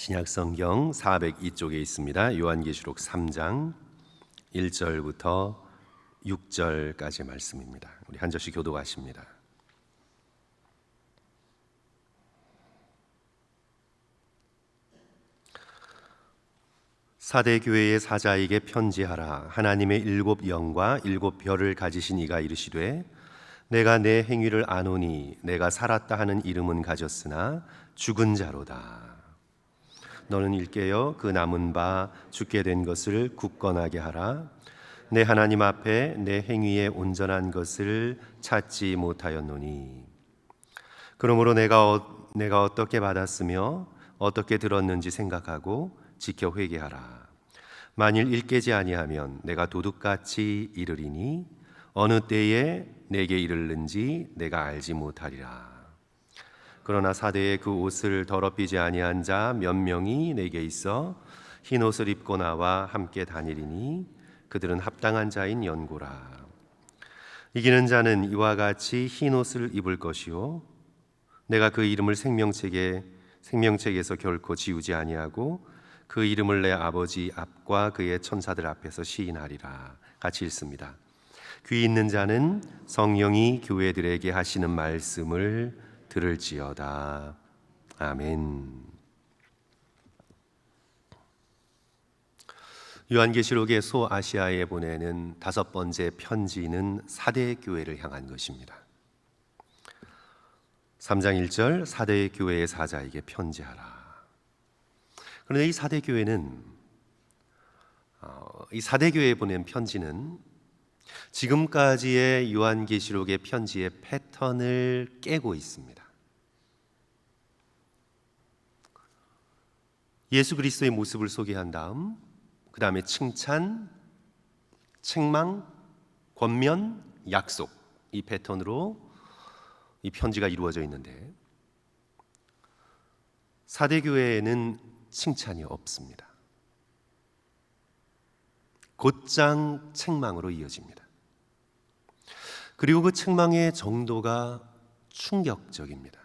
신약성경 402쪽에 있습니다. 요한계시록 3장 1절부터 6절까지 말씀입니다. 우리 한 절씩 교독하십니다. 사대 교회의 사자에게 편지하라. 하나님의 일곱 영과 일곱 별을 가지신 이가 이르시되 내가 내 행위를 아노니 내가 살았다 하는 이름은 가졌으나 죽은 자로다. 너는 일깨어 그 남은 바 죽게 된 것을 굳건하게 하라. 내 하나님 앞에 내 행위에 온전한 것을 찾지 못하였노니 그러므로 내가 어떻게 받았으며 어떻게 들었는지 생각하고 지켜 회개하라. 만일 일깨지 아니하면 내가 도둑같이 이르리니 어느 때에 내게 이르는지 내가 알지 못하리라. 그러나 사대에 그 옷을 더럽히지 아니한 자 몇 명이 내게 있어 흰 옷을 입고 나와 함께 다니리니 그들은 합당한 자인 연고라. 이기는 자는 이와 같이 흰 옷을 입을 것이요 내가 그 이름을 생명책에서 결코 지우지 아니하고 그 이름을 내 아버지 앞과 그의 천사들 앞에서 시인하리라. 같이 읽습니다. 귀 있는 자는 성령이 교회들에게 하시는 말씀을 들을지어다. 아멘. 요한계시록의 소아시아에 보내는 다섯 번째 편지는 사대 교회를 향한 것입니다. 3장 1절 사대 교회의 사자에게 편지하라. 그런데 이 사대 교회는 이 사대 교회에 보낸 편지는 지금까지의 요한계시록의 편지의 패턴을 깨고 있습니다. 예수 그리스도의 모습을 소개한 다음 그 다음에 칭찬, 책망, 권면, 약속, 이 패턴으로 이 편지가 이루어져 있는데 사대 교회에는 칭찬이 없습니다. 곧장 책망으로 이어집니다. 그리고 그 책망의 정도가 충격적입니다.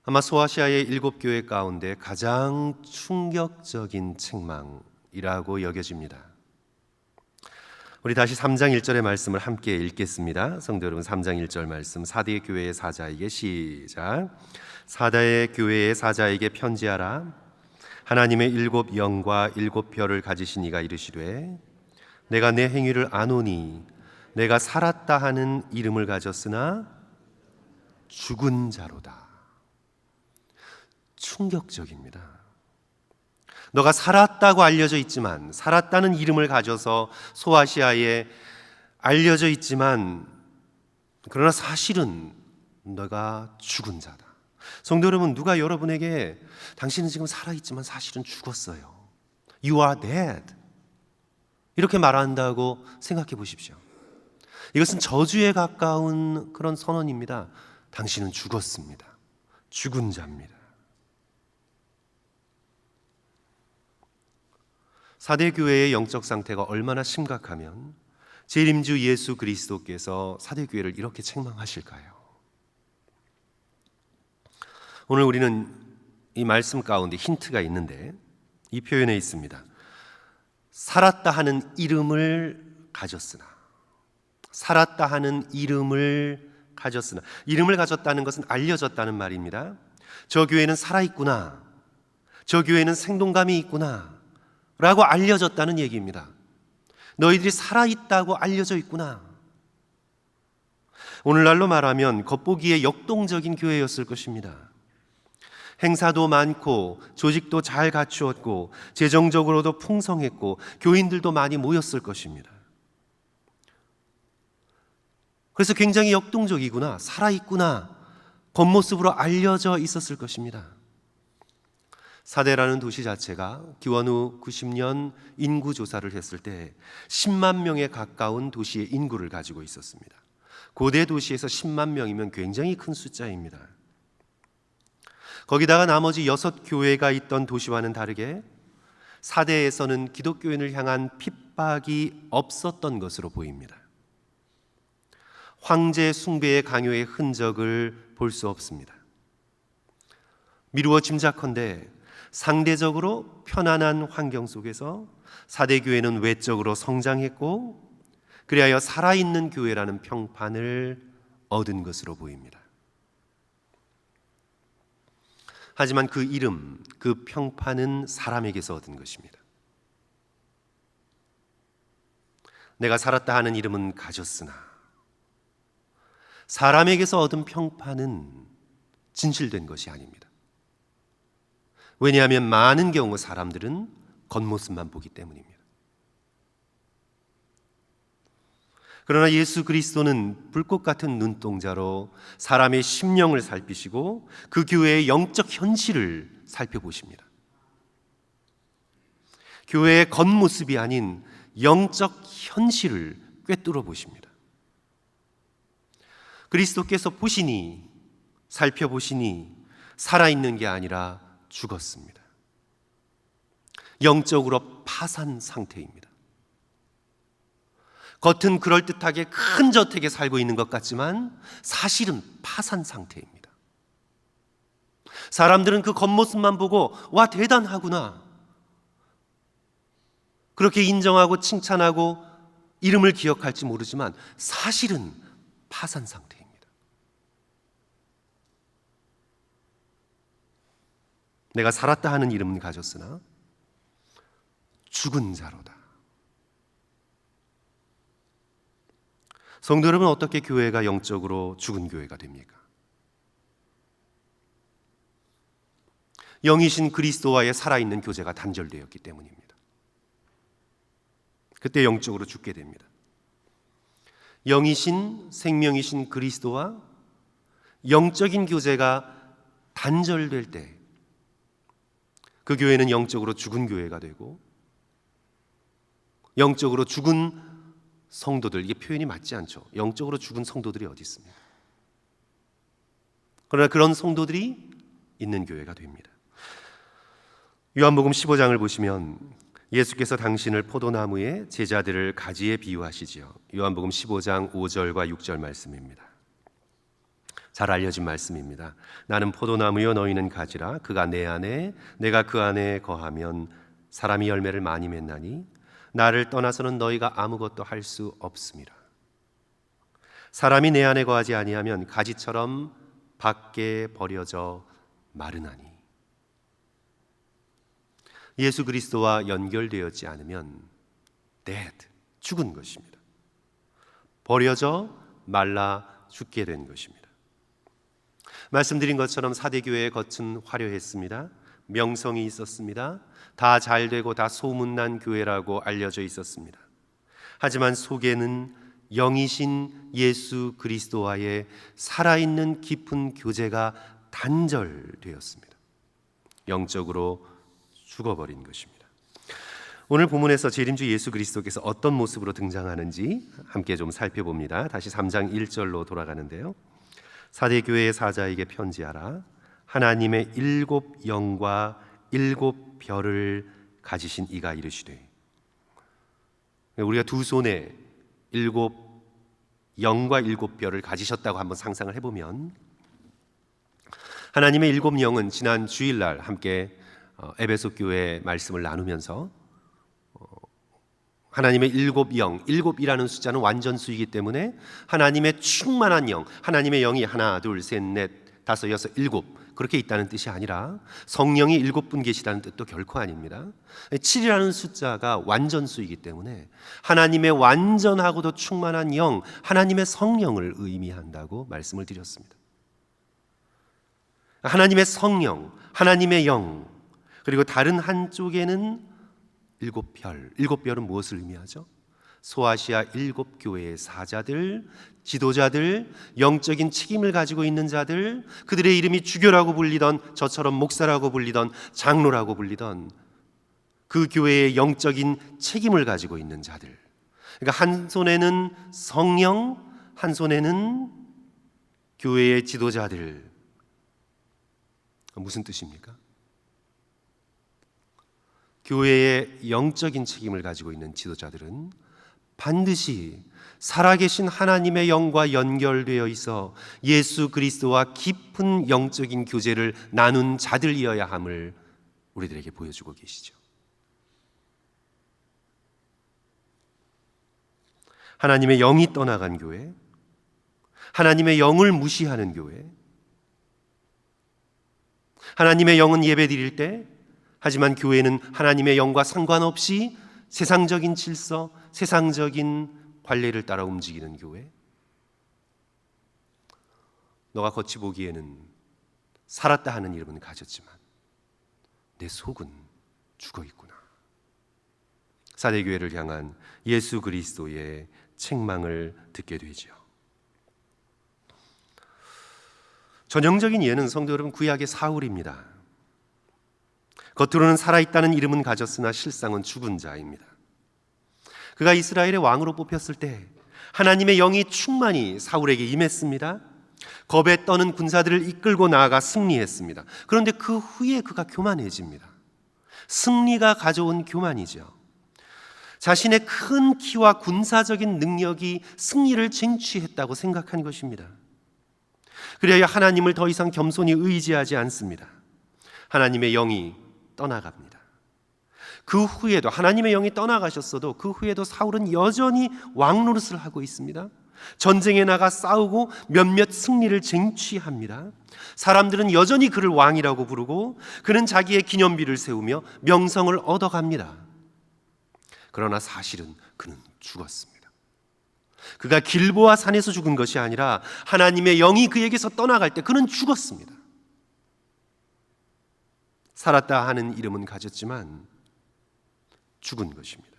아마 소아시아의 7교회 가운데 가장 충격적인 책망이라고 여겨집니다. 우리 다시 3장 1절의 말씀을 함께 읽겠습니다. 성도 여러분, 3장 1절 말씀, 사대 교회의 사자에게 시작. 사대 교회의 사자에게 편지하라. 하나님의 일곱 영과 일곱 별을 가지신 이가 이르시되 내가 내 행위를 아노니 내가 살았다 하는 이름을 가졌으나 죽은 자로다. 충격적입니다. 너가 살았다고 알려져 있지만, 살았다는 이름을 가져서 소아시아에 알려져 있지만, 그러나 사실은 너가 죽은 자다. 성도 여러분, 누가 여러분에게 당신은 지금 살아있지만 사실은 죽었어요, You are dead, 이렇게 말한다고 생각해 보십시오. 이것은 저주에 가까운 그런 선언입니다. 당신은 죽었습니다. 죽은 자입니다. 사대 교회의 영적 상태가 얼마나 심각하면 재림주 예수 그리스도께서 사대 교회를 이렇게 책망하실까요? 오늘 우리는 이 말씀 가운데 힌트가 있는데 이 표현에 있습니다. 살았다 하는 이름을 가졌으나, 살았다 하는 이름을 가졌으나, 이름을 가졌다는 것은 알려졌다는 말입니다. 저 교회는 살아있구나, 저 교회는 생동감이 있구나 라고 알려졌다는 얘기입니다. 너희들이 살아있다고 알려져 있구나. 오늘날로 말하면 겉보기에 역동적인 교회였을 것입니다. 행사도 많고 조직도 잘 갖추었고 재정적으로도 풍성했고 교인들도 많이 모였을 것입니다. 그래서 굉장히 역동적이구나, 살아있구나, 겉모습으로 알려져 있었을 것입니다. 사대라는 도시 자체가 기원 후 90년 인구 조사를 했을 때 10만 명에 가까운 도시의 인구를 가지고 있었습니다. 고대 도시에서 10만 명이면 굉장히 큰 숫자입니다. 거기다가 나머지 6교회가 있던 도시와는 다르게 사대에서는 기독교인을 향한 핍박이 없었던 것으로 보입니다. 황제 숭배의 강요의 흔적을 볼 수 없습니다. 미루어 짐작컨대 상대적으로 편안한 환경 속에서 사대 교회는 외적으로 성장했고 그리하여 살아있는 교회라는 평판을 얻은 것으로 보입니다. 하지만 그 이름, 그 평판은 사람에게서 얻은 것입니다. 내가 살았다 하는 이름은 가졌으나 사람에게서 얻은 평판은 진실된 것이 아닙니다. 왜냐하면 많은 경우 사람들은 겉모습만 보기 때문입니다. 그러나 예수 그리스도는 불꽃 같은 눈동자로 사람의 심령을 살피시고 그 교회의 영적 현실을 살펴보십니다. 교회의 겉모습이 아닌 영적 현실을 꿰뚫어 보십니다. 그리스도께서 보시니, 살펴보시니 살아있는 게 아니라 죽었습니다. 영적으로 파산 상태입니다. 겉은 그럴듯하게 큰 저택에 살고 있는 것 같지만 사실은 파산 상태입니다. 사람들은 그 겉모습만 보고 와 대단하구나 그렇게 인정하고 칭찬하고 이름을 기억할지 모르지만 사실은 파산 상태입니다. 내가 살았다 하는 이름은 가졌으나 죽은 자로다. 성도 여러분, 어떻게 교회가 영적으로 죽은 교회가 됩니까? 영이신 그리스도와의 살아있는 교제가 단절되었기 때문입니다. 그때 영적으로 죽게 됩니다. 영이신 생명이신 그리스도와 영적인 교제가 단절될 때 그 교회는 영적으로 죽은 교회가 되고 영적으로 죽은 성도들, 이게 표현이 맞지 않죠. 영적으로 죽은 성도들이 어디 있습니까? 그러나 그런 성도들이 있는 교회가 됩니다. 요한복음 15장을 보시면 예수께서 당신을 포도나무에 제자들을 가지에 비유하시지요. 요한복음 15장 5절과 6절 말씀입니다. 잘 알려진 말씀입니다. 나는 포도나무요 너희는 가지라. 그가 내 안에 내가 그 안에 거하면 사람이 열매를 많이 맺나니 나를 떠나서는 너희가 아무것도 할 수 없음이라. 사람이 내 안에 거하지 아니하면 가지처럼 밖에 버려져 마르나니. 예수 그리스도와 연결되었지 않으면 dead, 죽은 것입니다. 버려져 말라 죽게 된 것입니다. 말씀드린 것처럼 사대교회의 겉은 화려했습니다. 명성이 있었습니다. 다 잘되고 다 소문난 교회라고 알려져 있었습니다. 하지만 속에는 영이신 예수 그리스도와의 살아있는 깊은 교제가 단절되었습니다. 영적으로 죽어버린 것입니다. 오늘 본문에서 재림주 예수 그리스도께서 어떤 모습으로 등장하는지 함께 좀 살펴봅니다. 다시 3장 1절로 돌아가는데요. 사대교회의 사자에게 편지하라. 하나님의 7 영과 7 별을 가지신 이가 이르시되. 우리가 두 손에 7 영과 7 별을 가지셨다고 한번 상상을 해보면 하나님의 7 영은 지난 주일날 함께 에베소 교회 말씀을 나누면서 하나님의 7 영, 7이라는 숫자는 완전수이기 때문에 하나님의 충만한 영, 하나님의 영이 하나, 둘, 셋, 넷, 다섯, 여섯, 7 그렇게 있다는 뜻이 아니라 성령이 7분 계시다는 뜻도 결코 아닙니다. 7이라는 숫자가 완전수이기 때문에 하나님의 완전하고도 충만한 영, 하나님의 성령을 의미한다고 말씀을 드렸습니다. 하나님의 성령, 하나님의 영, 그리고 다른 한쪽에는 7 별. 7 별은 무엇을 의미하죠? 소아시아 7 교회의 사자들, 지도자들, 영적인 책임을 가지고 있는 자들, 그들의 이름이 주교라고 불리던, 저처럼 목사라고 불리던, 장로라고 불리던 그 교회의 영적인 책임을 가지고 있는 자들. 그러니까 한 손에는 성령, 한 손에는 교회의 지도자들. 무슨 뜻입니까? 교회의 영적인 책임을 가지고 있는 지도자들은 반드시 살아계신 하나님의 영과 연결되어 있어 예수 그리스도와 깊은 영적인 교제를 나눈 자들이어야 함을 우리들에게 보여주고 계시죠. 하나님의 영이 떠나간 교회, 하나님의 영을 무시하는 교회, 하나님의 영은 예배 드릴 때, 하지만 교회는 하나님의 영과 상관없이 세상적인 질서, 세상적인 관례를 따라 움직이는 교회. 너가 겉이 보기에는 살았다 하는 이름은 가졌지만 내 속은 죽어 있구나. 사대교회를 향한 예수 그리스도의 책망을 듣게 되죠. 전형적인 예는 성도 여러분, 구약의 사울입니다. 겉으로는 살아있다는 이름은 가졌으나 실상은 죽은 자입니다. 그가 이스라엘의 왕으로 뽑혔을 때 하나님의 영이 충만히 사울에게 임했습니다. 겁에 떠는 군사들을 이끌고 나아가 승리했습니다. 그런데 그 후에 그가 교만해집니다. 승리가 가져온 교만이죠. 자신의 큰 키와 군사적인 능력이 승리를 쟁취했다고 생각한 것입니다. 그래야 하나님을 더 이상 겸손히 의지하지 않습니다. 하나님의 영이 떠나갑니다. 그 후에도 하나님의 영이 떠나가셨어도 그 후에도 사울은 여전히 왕 노릇을 하고 있습니다. 전쟁에 나가 싸우고 몇몇 승리를 쟁취합니다. 사람들은 여전히 그를 왕이라고 부르고 그는 자기의 기념비를 세우며 명성을 얻어갑니다. 그러나 사실은 그는 죽었습니다. 그가 길보아 산에서 죽은 것이 아니라 하나님의 영이 그에게서 떠나갈 때 그는 죽었습니다. 살았다 하는 이름은 가졌지만 죽은 것입니다.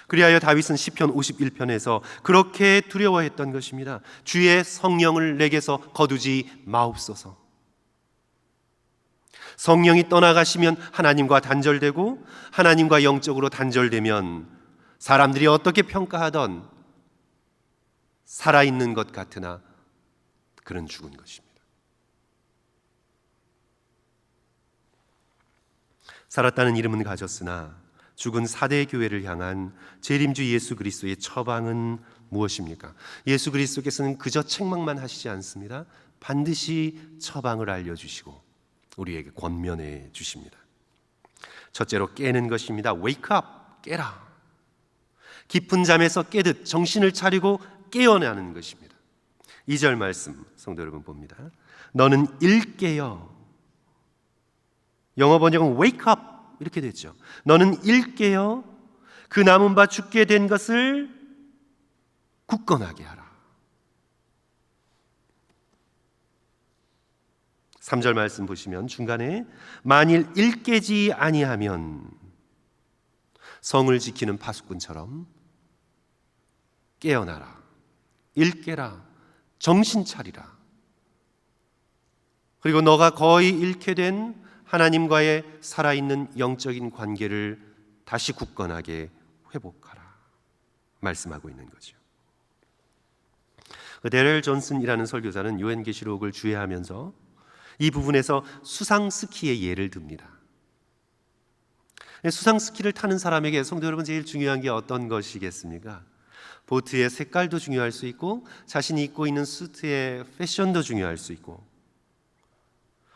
그리하여 다윗은 시편 51편에서 그렇게 두려워했던 것입니다. 주의 성령을 내게서 거두지 마옵소서. 성령이 떠나가시면 하나님과 단절되고 하나님과 영적으로 단절되면 사람들이 어떻게 평가하던 살아있는 것 같으나 그는 죽은 것입니다. 살았다는 이름은 가졌으나 죽은 사대 교회를 향한 재림주 예수 그리스도의 처방은 무엇입니까? 예수 그리스도께서는 그저 책망만 하시지 않습니다. 반드시 처방을 알려주시고 우리에게 권면해 주십니다. 첫째로 깨는 것입니다. Wake up, 깨라. 깊은 잠에서 깨듯 정신을 차리고 깨어나는 것입니다. 2절 말씀 성도 여러분 봅니다. 너는 일깨어. 영어 번역은 wake up 이렇게 됐죠. 너는 일깨어 그 남은 바 죽게 된 것을 굳건하게 하라. 3절 말씀 보시면 중간에 만일 일깨지 아니하면 성을 지키는 파수꾼처럼 깨어나라. 일깨라. 정신 차리라. 그리고 너가 거의 잃게 된 하나님과의 살아있는 영적인 관계를 다시 굳건하게 회복하라 말씀하고 있는 거죠. 데렐 존슨이라는 설교자는 요한계시록을 주해하면서 이 부분에서 수상 스키의 예를 듭니다. 수상 스키를 타는 사람에게 성도 여러분 제일 중요한 게 어떤 것이겠습니까? 보트의 색깔도 중요할 수 있고 자신이 입고 있는 수트의 패션도 중요할 수 있고,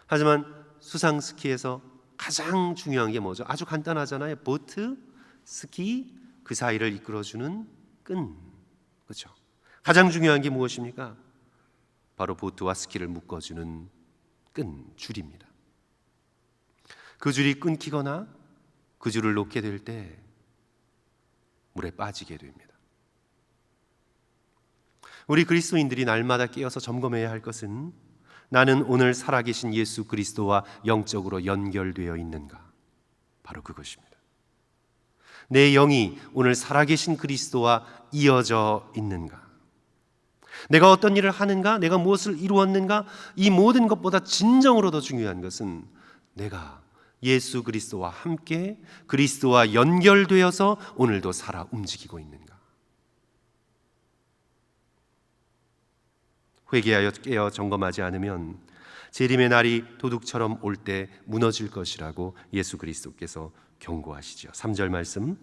하지만 수상 스키에서 가장 중요한 게 뭐죠? 아주 간단하잖아요. 보트, 스키, 그 사이를 이끌어주는 끈. 그렇죠? 가장 중요한 게 무엇입니까? 바로 보트와 스키를 묶어주는 끈, 줄입니다. 그 줄이 끊기거나 그 줄을 놓게 될 때 물에 빠지게 됩니다. 우리 그리스도인들이 날마다 깨어서 점검해야 할 것은 나는 오늘 살아계신 예수 그리스도와 영적으로 연결되어 있는가? 바로 그것입니다. 내 영이 오늘 살아계신 그리스도와 이어져 있는가? 내가 어떤 일을 하는가? 내가 무엇을 이루었는가? 이 모든 것보다 진정으로 더 중요한 것은 내가 예수 그리스도와 함께 그리스도와 연결되어서 오늘도 살아 움직이고 있는가? 회개하여 깨어 점검하지 않으면 재림의 날이 도둑처럼 올 때 무너질 것이라고 예수 그리스도께서 경고하시죠. 3절 말씀.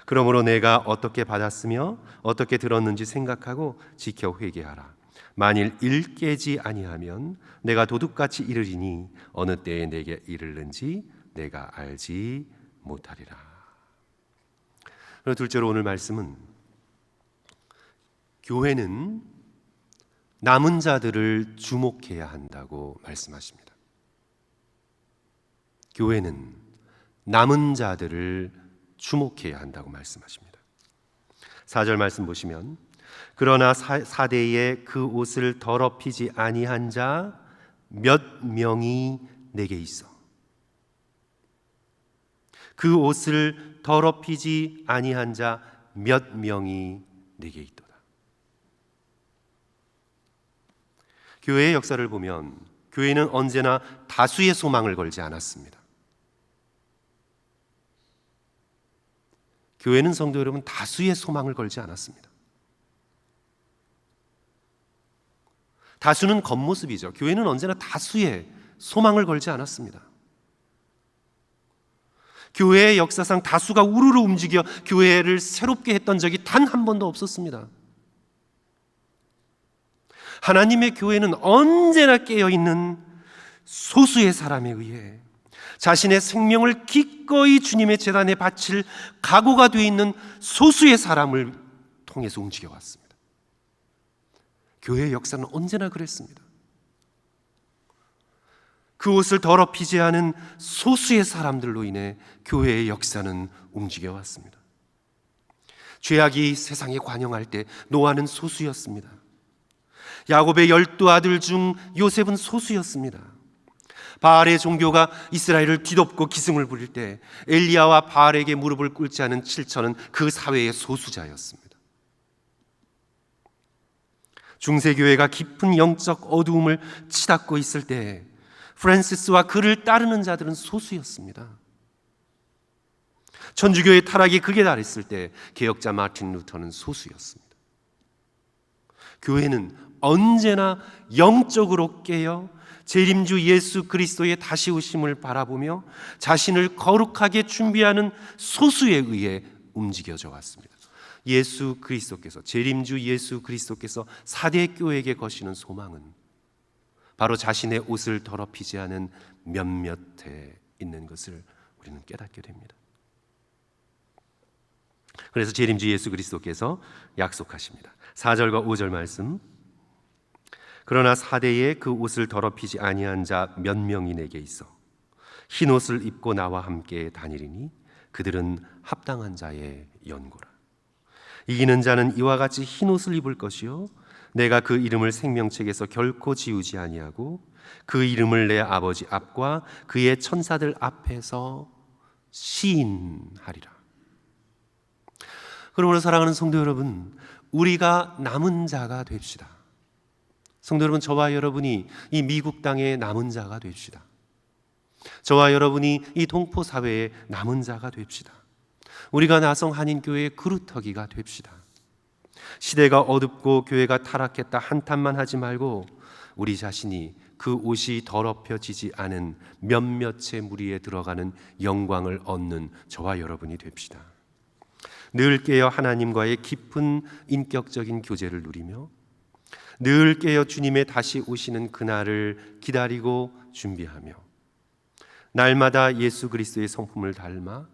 그러므로 내가 어떻게 받았으며 어떻게 들었는지 생각하고 지켜 회개하라. 만일 일 깨지 아니하면 내가 도둑같이 이르리니 어느 때에 내게 이르는지 내가 알지 못하리라. 그리고 둘째로 오늘 말씀은 교회는 남은 자들을 주목해야 한다고 말씀하십니다. 교회는 남은 자들을 주목해야 한다고 말씀하십니다. 4절 말씀 보시면 그러나 사대에 그 옷을 더럽히지 아니한 자 몇 명이 내게 있어. 그 옷을 더럽히지 아니한 자 몇 명이 내게 있도다. 교회의 역사를 보면 교회는 언제나 다수의 소망을 걸지 않았습니다. 교회는 성도 여러분 다수의 소망을 걸지 않았습니다. 다수는 겉모습이죠. 교회는 언제나 다수의 소망을 걸지 않았습니다. 교회의 역사상 다수가 우르르 움직여 교회를 새롭게 했던 적이 단 한 번도 없었습니다. 하나님의 교회는 언제나 깨어있는 소수의 사람에 의해 자신의 생명을 기꺼이 주님의 제단에 바칠 각오가 되어 있는 소수의 사람을 통해서 움직여왔습니다. 교회의 역사는 언제나 그랬습니다. 그 옷을 더럽히지 않은 소수의 사람들로 인해 교회의 역사는 움직여왔습니다. 죄악이 세상에 관영할 때 노아는 소수였습니다. 야곱의 12아들 중 요셉은 소수였습니다. 바알의 종교가 이스라엘을 뒤덮고 기승을 부릴 때 엘리야와 바알에게 무릎을 꿇지 않은 7천은 그 사회의 소수자였습니다. 중세교회가 깊은 영적 어두움을 치닫고 있을 때 프란시스와 그를 따르는 자들은 소수였습니다. 천주교의 타락이 극에 달했을 때 개혁자 마틴 루터는 소수였습니다. 교회는 언제나 영적으로 깨어 재림주 예수 그리스도의 다시 오심을 바라보며 자신을 거룩하게 준비하는 소수에 의해 움직여져 왔습니다. 예수 그리스도께서, 재림주 예수 그리스도께서 사대 교회에게 거시는 소망은 바로 자신의 옷을 더럽히지 않은 몇몇에 있는 것을 우리는 깨닫게 됩니다. 그래서 재림주 예수 그리스도께서 약속하십니다. 4절과 5절 말씀. 그러나 사대에 그 옷을 더럽히지 아니한 자 몇 명이 내게 있어 흰 옷을 입고 나와 함께 다니리니 그들은 합당한 자의 연고라. 이기는 자는 이와 같이 흰 옷을 입을 것이요 내가 그 이름을 생명책에서 결코 지우지 아니하고 그 이름을 내 아버지 앞과 그의 천사들 앞에서 시인하리라. 그러므로 사랑하는 성도 여러분, 우리가 남은 자가 됩시다. 성도 여러분, 저와 여러분이 이 미국 땅의 남은 자가 됩시다. 저와 여러분이 이 동포 사회의 남은 자가 됩시다. 우리가 나성 한인교회의 그루터기가 됩시다. 시대가 어둡고 교회가 타락했다 한탄만 하지 말고 우리 자신이 그 옷이 더럽혀지지 않은 몇몇의 무리에 들어가는 영광을 얻는 저와 여러분이 됩시다. 늘 깨어 하나님과의 깊은 인격적인 교제를 누리며 늘 깨어 주님의 다시 오시는 그날을 기다리고 준비하며 날마다 예수 그리스도의 성품을 닮아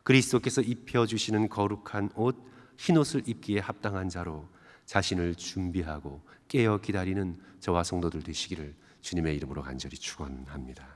그리스도께서 입혀주시는 거룩한 옷, 흰옷을 입기에 합당한 자로 자신을 준비하고 깨어 기다리는 저와 성도들 되시기를 주님의 이름으로 간절히 축원합니다.